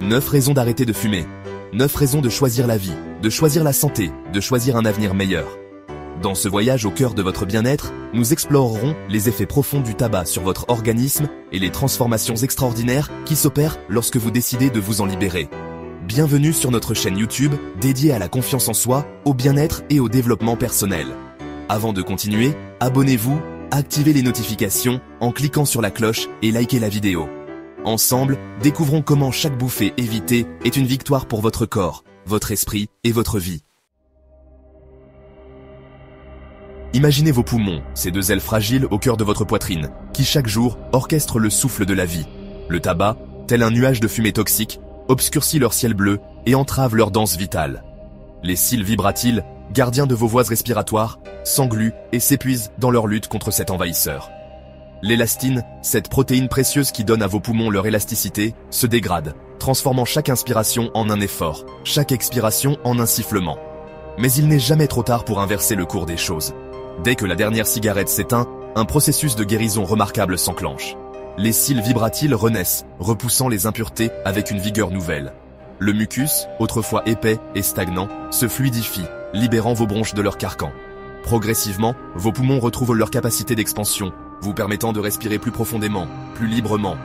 9 raisons d'arrêter de fumer. 9 raisons de choisir la vie, de choisir la santé, de choisir un avenir meilleur. Dans ce voyage au cœur de votre bien-être, nous explorerons les effets profonds du tabac sur votre organisme et les transformations extraordinaires qui s'opèrent lorsque vous décidez de vous en libérer. Bienvenue sur notre chaîne YouTube dédiée à la confiance en soi, au bien-être et au développement personnel. Avant de continuer, abonnez-vous, activez les notifications en cliquant sur la cloche et likez la vidéo. Ensemble, découvrons comment chaque bouffée évitée est une victoire pour votre corps, votre esprit et votre vie. Imaginez vos poumons, ces deux ailes fragiles au cœur de votre poitrine, qui chaque jour orchestrent le souffle de la vie. Le tabac, tel un nuage de fumée toxique, obscurcit leur ciel bleu et entrave leur danse vitale. Les cils vibratiles, gardiens de vos voies respiratoires, s'engluent et s'épuisent dans leur lutte contre cet envahisseur. L'élastine, cette protéine précieuse qui donne à vos poumons leur élasticité, se dégrade, transformant chaque inspiration en un effort, chaque expiration en un sifflement. Mais il n'est jamais trop tard pour inverser le cours des choses. Dès que la dernière cigarette s'éteint, un processus de guérison remarquable s'enclenche. Les cils vibratiles renaissent, repoussant les impuretés avec une vigueur nouvelle. Le mucus, autrefois épais et stagnant, se fluidifie, libérant vos bronches de leur carcan. Progressivement, vos poumons retrouvent leur capacité d'expansion, vous permettant de respirer plus profondément, plus librement.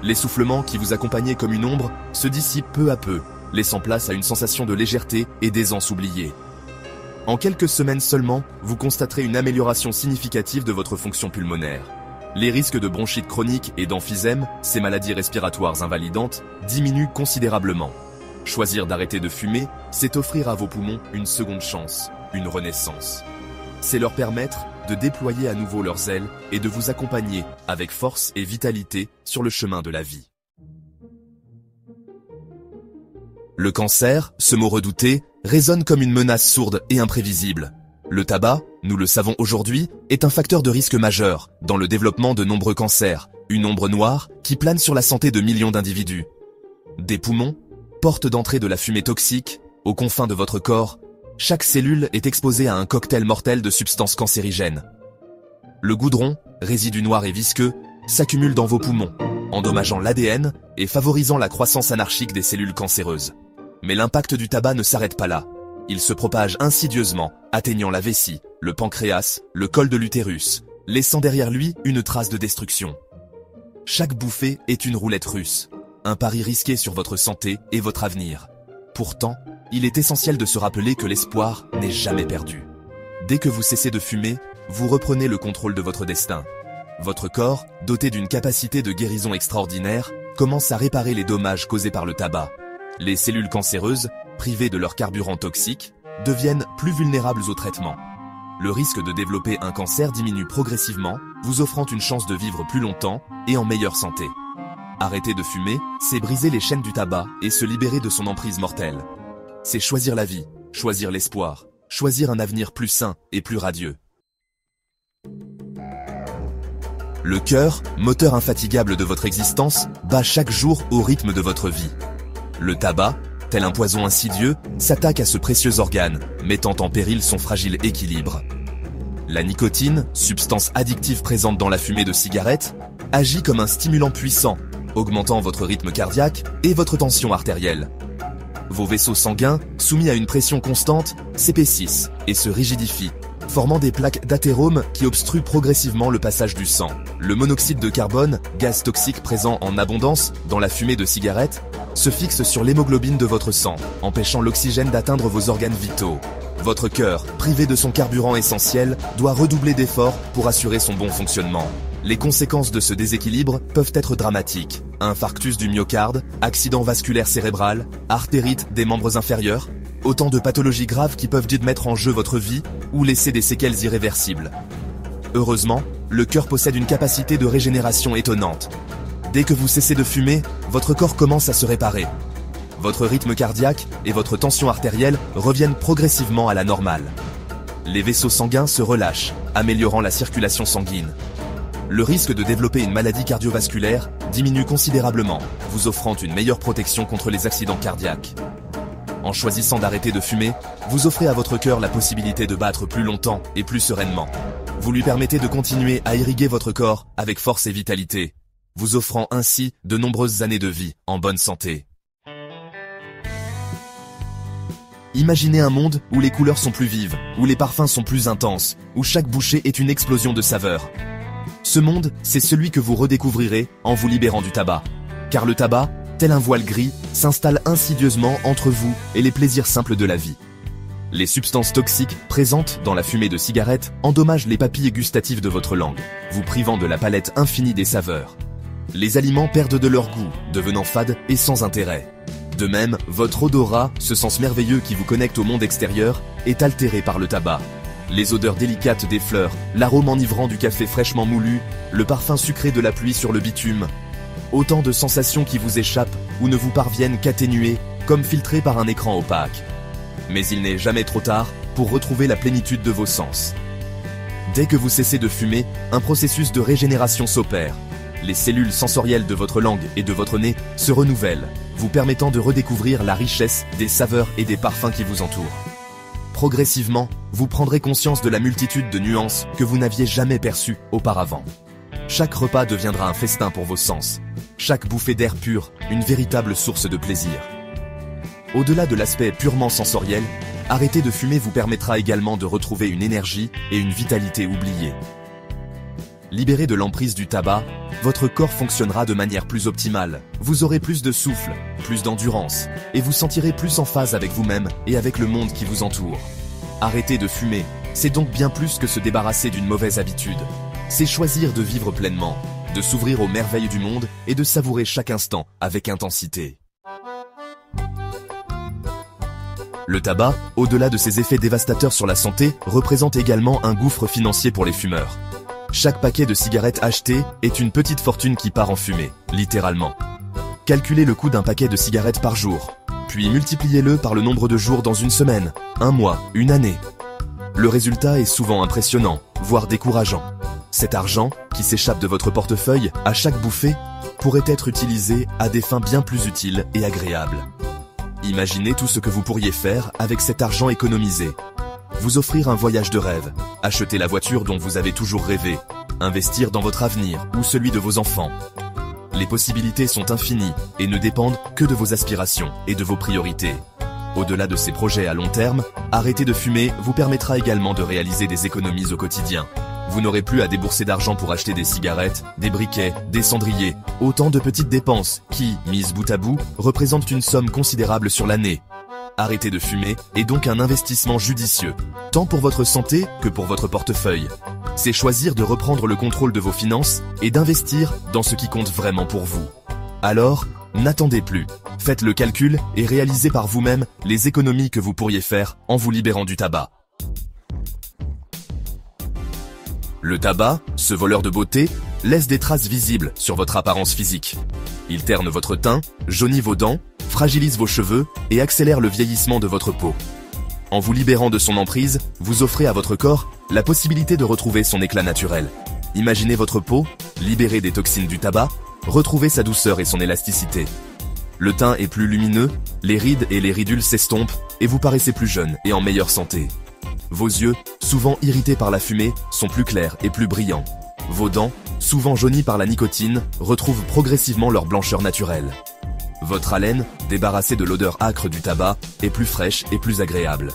L'essoufflement qui vous accompagnait comme une ombre se dissipe peu à peu, laissant place à une sensation de légèreté et d'aisance oubliée. En quelques semaines seulement, vous constaterez une amélioration significative de votre fonction pulmonaire. Les risques de bronchite chronique et d'emphysème, ces maladies respiratoires invalidantes, diminuent considérablement. Choisir d'arrêter de fumer, c'est offrir à vos poumons une seconde chance, une renaissance. C'est leur permettre de déployer à nouveau leurs ailes et de vous accompagner avec force et vitalité sur le chemin de la vie. Le cancer, ce mot redouté, résonne comme une menace sourde et imprévisible. Le tabac, nous le savons aujourd'hui, est un facteur de risque majeur dans le développement de nombreux cancers, une ombre noire qui plane sur la santé de millions d'individus. Des poumons, porte d'entrée de la fumée toxique, aux confins de votre corps, chaque cellule est exposée à un cocktail mortel de substances cancérigènes. Le goudron, résidu noir et visqueux, s'accumule dans vos poumons, endommageant l'ADN et favorisant la croissance anarchique des cellules cancéreuses. Mais l'impact du tabac ne s'arrête pas là. Il se propage insidieusement, atteignant la vessie, le pancréas, le col de l'utérus, laissant derrière lui une trace de destruction. Chaque bouffée est une roulette russe, un pari risqué sur votre santé et votre avenir. Pourtant, il est essentiel de se rappeler que l'espoir n'est jamais perdu. Dès que vous cessez de fumer, vous reprenez le contrôle de votre destin. Votre corps, doté d'une capacité de guérison extraordinaire, commence à réparer les dommages causés par le tabac. Les cellules cancéreuses, privées de leur carburant toxique, deviennent plus vulnérables au traitement. Le risque de développer un cancer diminue progressivement, vous offrant une chance de vivre plus longtemps et en meilleure santé. Arrêter de fumer, c'est briser les chaînes du tabac et se libérer de son emprise mortelle. C'est choisir la vie, choisir l'espoir, choisir un avenir plus sain et plus radieux. Le cœur, moteur infatigable de votre existence, bat chaque jour au rythme de votre vie. Le tabac, tel un poison insidieux, s'attaque à ce précieux organe, mettant en péril son fragile équilibre. La nicotine, substance addictive présente dans la fumée de cigarette, agit comme un stimulant puissant, augmentant votre rythme cardiaque et votre tension artérielle. Vos vaisseaux sanguins, soumis à une pression constante, s'épaississent et se rigidifient, formant des plaques d'athérome qui obstruent progressivement le passage du sang. Le monoxyde de carbone, gaz toxique présent en abondance dans la fumée de cigarette, se fixe sur l'hémoglobine de votre sang, empêchant l'oxygène d'atteindre vos organes vitaux. Votre cœur, privé de son carburant essentiel, doit redoubler d'efforts pour assurer son bon fonctionnement. Les conséquences de ce déséquilibre peuvent être dramatiques. Infarctus du myocarde, accident vasculaire cérébral, artérite des membres inférieurs, autant de pathologies graves qui peuvent vite mettre en jeu votre vie ou laisser des séquelles irréversibles. Heureusement, le cœur possède une capacité de régénération étonnante. Dès que vous cessez de fumer, votre corps commence à se réparer. Votre rythme cardiaque et votre tension artérielle reviennent progressivement à la normale. Les vaisseaux sanguins se relâchent, améliorant la circulation sanguine. Le risque de développer une maladie cardiovasculaire diminue considérablement, vous offrant une meilleure protection contre les accidents cardiaques. En choisissant d'arrêter de fumer, vous offrez à votre cœur la possibilité de battre plus longtemps et plus sereinement. Vous lui permettez de continuer à irriguer votre corps avec force et vitalité, vous offrant ainsi de nombreuses années de vie en bonne santé. Imaginez un monde où les couleurs sont plus vives, où les parfums sont plus intenses, où chaque bouchée est une explosion de saveurs. Ce monde, c'est celui que vous redécouvrirez en vous libérant du tabac. Car le tabac, tel un voile gris, s'installe insidieusement entre vous et les plaisirs simples de la vie. Les substances toxiques présentes dans la fumée de cigarette endommagent les papilles gustatives de votre langue, vous privant de la palette infinie des saveurs. Les aliments perdent de leur goût, devenant fades et sans intérêt. De même, votre odorat, ce sens merveilleux qui vous connecte au monde extérieur, est altéré par le tabac. Les odeurs délicates des fleurs, l'arôme enivrant du café fraîchement moulu, le parfum sucré de la pluie sur le bitume. Autant de sensations qui vous échappent ou ne vous parviennent qu'atténuées, comme filtrées par un écran opaque. Mais il n'est jamais trop tard pour retrouver la plénitude de vos sens. Dès que vous cessez de fumer, un processus de régénération s'opère. Les cellules sensorielles de votre langue et de votre nez se renouvellent, vous permettant de redécouvrir la richesse des saveurs et des parfums qui vous entourent. Progressivement, vous prendrez conscience de la multitude de nuances que vous n'aviez jamais perçues auparavant. Chaque repas deviendra un festin pour vos sens. Chaque bouffée d'air pur, une véritable source de plaisir. Au-delà de l'aspect purement sensoriel, arrêter de fumer vous permettra également de retrouver une énergie et une vitalité oubliées. Libéré de l'emprise du tabac, votre corps fonctionnera de manière plus optimale. Vous aurez plus de souffle, plus d'endurance, et vous sentirez plus en phase avec vous-même et avec le monde qui vous entoure. Arrêter de fumer, c'est donc bien plus que se débarrasser d'une mauvaise habitude. C'est choisir de vivre pleinement, de s'ouvrir aux merveilles du monde et de savourer chaque instant avec intensité. Le tabac, au-delà de ses effets dévastateurs sur la santé, représente également un gouffre financier pour les fumeurs. Chaque paquet de cigarettes acheté est une petite fortune qui part en fumée, littéralement. Calculez le coût d'un paquet de cigarettes par jour, puis multipliez-le par le nombre de jours dans une semaine, un mois, une année. Le résultat est souvent impressionnant, voire décourageant. Cet argent, qui s'échappe de votre portefeuille à chaque bouffée, pourrait être utilisé à des fins bien plus utiles et agréables. Imaginez tout ce que vous pourriez faire avec cet argent économisé. Vous offrir un voyage de rêve, acheter la voiture dont vous avez toujours rêvé, investir dans votre avenir ou celui de vos enfants. Les possibilités sont infinies et ne dépendent que de vos aspirations et de vos priorités. Au-delà de ces projets à long terme, arrêter de fumer vous permettra également de réaliser des économies au quotidien. Vous n'aurez plus à débourser d'argent pour acheter des cigarettes, des briquets, des cendriers, autant de petites dépenses qui, mises bout à bout, représentent une somme considérable sur l'année. Arrêter de fumer est donc un investissement judicieux, tant pour votre santé que pour votre portefeuille. C'est choisir de reprendre le contrôle de vos finances et d'investir dans ce qui compte vraiment pour vous. Alors, n'attendez plus. Faites le calcul et réalisez par vous-même les économies que vous pourriez faire en vous libérant du tabac. Le tabac, ce voleur de beauté, laisse des traces visibles sur votre apparence physique. Il terne votre teint, jaunit vos dents, fragilise vos cheveux et accélère le vieillissement de votre peau. En vous libérant de son emprise, vous offrez à votre corps la possibilité de retrouver son éclat naturel. Imaginez votre peau, libérée des toxines du tabac, retrouver sa douceur et son élasticité. Le teint est plus lumineux, les rides et les ridules s'estompent et vous paraissez plus jeune et en meilleure santé. Vos yeux, souvent irrités par la fumée, sont plus clairs et plus brillants. Vos dents, souvent jaunies par la nicotine, retrouvent progressivement leur blancheur naturelle. Votre haleine, débarrassée de l'odeur âcre du tabac, est plus fraîche et plus agréable.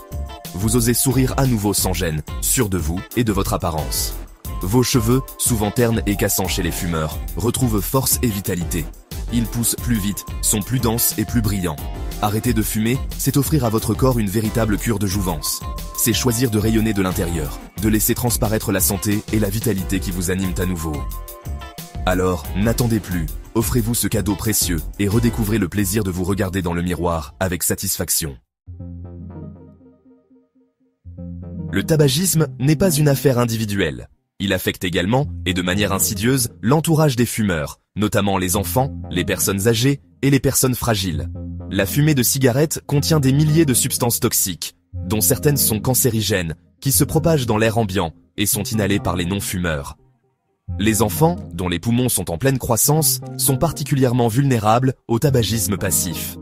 Vous osez sourire à nouveau sans gêne, sûr de vous et de votre apparence. Vos cheveux, souvent ternes et cassants chez les fumeurs, retrouvent force et vitalité. Ils poussent plus vite, sont plus denses et plus brillants. Arrêter de fumer, c'est offrir à votre corps une véritable cure de jouvence. C'est choisir de rayonner de l'intérieur, de laisser transparaître la santé et la vitalité qui vous animent à nouveau. Alors, n'attendez plus, offrez-vous ce cadeau précieux et redécouvrez le plaisir de vous regarder dans le miroir avec satisfaction. Le tabagisme n'est pas une affaire individuelle. Il affecte également, et de manière insidieuse, l'entourage des fumeurs, notamment les enfants, les personnes âgées et les personnes fragiles. La fumée de cigarettes contient des milliers de substances toxiques, dont certaines sont cancérigènes, qui se propagent dans l'air ambiant et sont inhalées par les non-fumeurs. Les enfants, dont les poumons sont en pleine croissance, sont particulièrement vulnérables au tabagisme passif.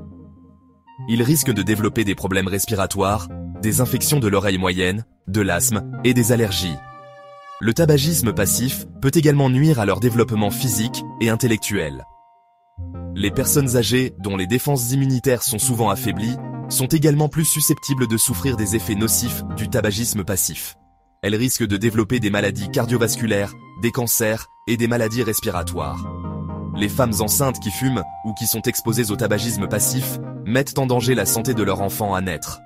Ils risquent de développer des problèmes respiratoires, des infections de l'oreille moyenne, de l'asthme et des allergies. Le tabagisme passif peut également nuire à leur développement physique et intellectuel. Les personnes âgées, dont les défenses immunitaires sont souvent affaiblies, sont également plus susceptibles de souffrir des effets nocifs du tabagisme passif. Elles risquent de développer des maladies cardiovasculaires, des cancers et des maladies respiratoires. Les femmes enceintes qui fument ou qui sont exposées au tabagisme passif mettent en danger la santé de leur enfant à naître.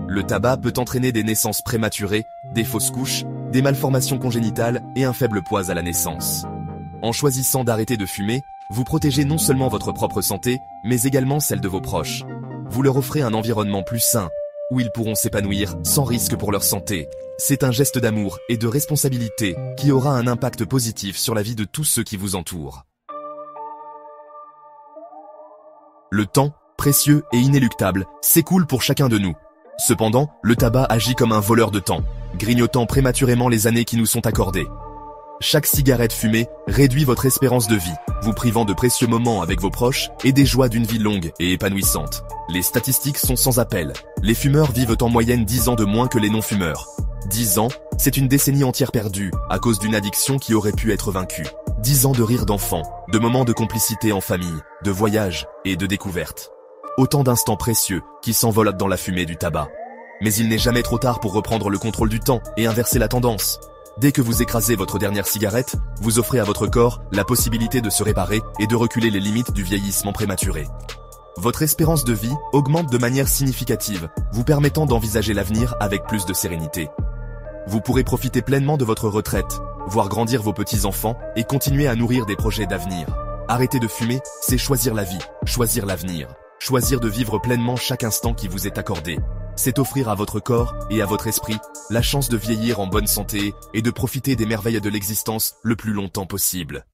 Le tabac peut entraîner des naissances prématurées, des fausses couches, des malformations congénitales et un faible poids à la naissance. En choisissant d'arrêter de fumer, vous protégez non seulement votre propre santé, mais également celle de vos proches. Vous leur offrez un environnement plus sain, où ils pourront s'épanouir sans risque pour leur santé. C'est un geste d'amour et de responsabilité qui aura un impact positif sur la vie de tous ceux qui vous entourent. Le temps, précieux et inéluctable, s'écoule pour chacun de nous. Cependant, le tabac agit comme un voleur de temps, grignotant prématurément les années qui nous sont accordées. Chaque cigarette fumée réduit votre espérance de vie, vous privant de précieux moments avec vos proches et des joies d'une vie longue et épanouissante. Les statistiques sont sans appel. Les fumeurs vivent en moyenne 10 ans de moins que les non-fumeurs. 10 ans, c'est une décennie entière perdue à cause d'une addiction qui aurait pu être vaincue. 10 ans de rires d'enfants, de moments de complicité en famille, de voyages et de découvertes. Autant d'instants précieux qui s'envolent dans la fumée du tabac. Mais il n'est jamais trop tard pour reprendre le contrôle du temps et inverser la tendance. Dès que vous écrasez votre dernière cigarette, vous offrez à votre corps la possibilité de se réparer et de reculer les limites du vieillissement prématuré. Votre espérance de vie augmente de manière significative, vous permettant d'envisager l'avenir avec plus de sérénité. Vous pourrez profiter pleinement de votre retraite, voir grandir vos petits-enfants et continuer à nourrir des projets d'avenir. Arrêter de fumer, c'est choisir la vie, choisir l'avenir, choisir de vivre pleinement chaque instant qui vous est accordé. C'est offrir à votre corps et à votre esprit la chance de vieillir en bonne santé et de profiter des merveilles de l'existence le plus longtemps possible.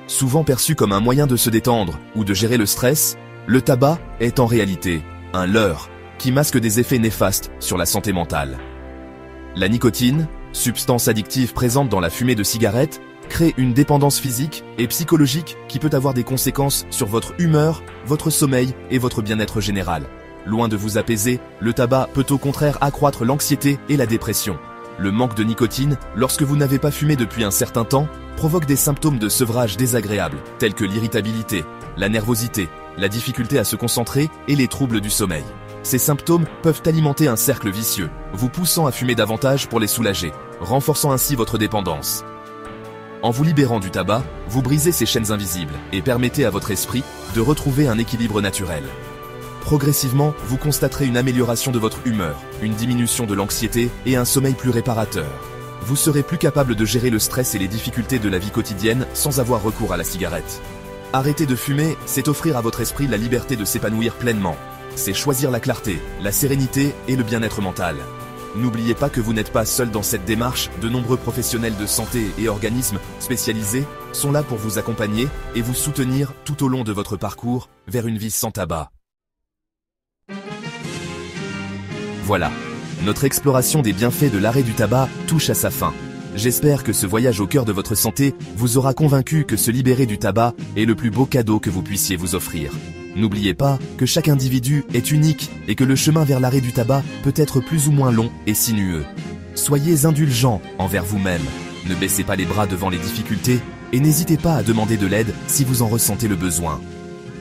Souvent perçu comme un moyen de se détendre ou de gérer le stress, le tabac est en réalité un leurre qui masque des effets néfastes sur la santé mentale. La nicotine, substance addictive présente dans la fumée de cigarettes, crée une dépendance physique et psychologique qui peut avoir des conséquences sur votre humeur, votre sommeil et votre bien-être général. Loin de vous apaiser, le tabac peut au contraire accroître l'anxiété et la dépression. Le manque de nicotine, lorsque vous n'avez pas fumé depuis un certain temps, provoque des symptômes de sevrage désagréables, tels que l'irritabilité, la nervosité, la difficulté à se concentrer et les troubles du sommeil. Ces symptômes peuvent alimenter un cercle vicieux, vous poussant à fumer davantage pour les soulager, renforçant ainsi votre dépendance. En vous libérant du tabac, vous brisez ces chaînes invisibles et permettez à votre esprit de retrouver un équilibre naturel. Progressivement, vous constaterez une amélioration de votre humeur, une diminution de l'anxiété et un sommeil plus réparateur. Vous serez plus capable de gérer le stress et les difficultés de la vie quotidienne sans avoir recours à la cigarette. Arrêter de fumer, c'est offrir à votre esprit la liberté de s'épanouir pleinement. C'est choisir la clarté, la sérénité et le bien-être mental. N'oubliez pas que vous n'êtes pas seul dans cette démarche, de nombreux professionnels de santé et organismes spécialisés sont là pour vous accompagner et vous soutenir tout au long de votre parcours vers une vie sans tabac. Voilà, notre exploration des bienfaits de l'arrêt du tabac touche à sa fin. J'espère que ce voyage au cœur de votre santé vous aura convaincu que se libérer du tabac est le plus beau cadeau que vous puissiez vous offrir. N'oubliez pas que chaque individu est unique et que le chemin vers l'arrêt du tabac peut être plus ou moins long et sinueux. Soyez indulgents envers vous-même, ne baissez pas les bras devant les difficultés et n'hésitez pas à demander de l'aide si vous en ressentez le besoin.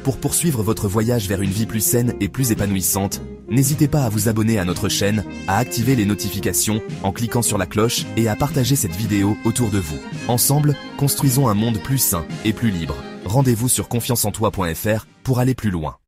Pour poursuivre votre voyage vers une vie plus saine et plus épanouissante, n'hésitez pas à vous abonner à notre chaîne, à activer les notifications en cliquant sur la cloche et à partager cette vidéo autour de vous. Ensemble, construisons un monde plus sain et plus libre. Rendez-vous sur confianceentoi.fr pour aller plus loin.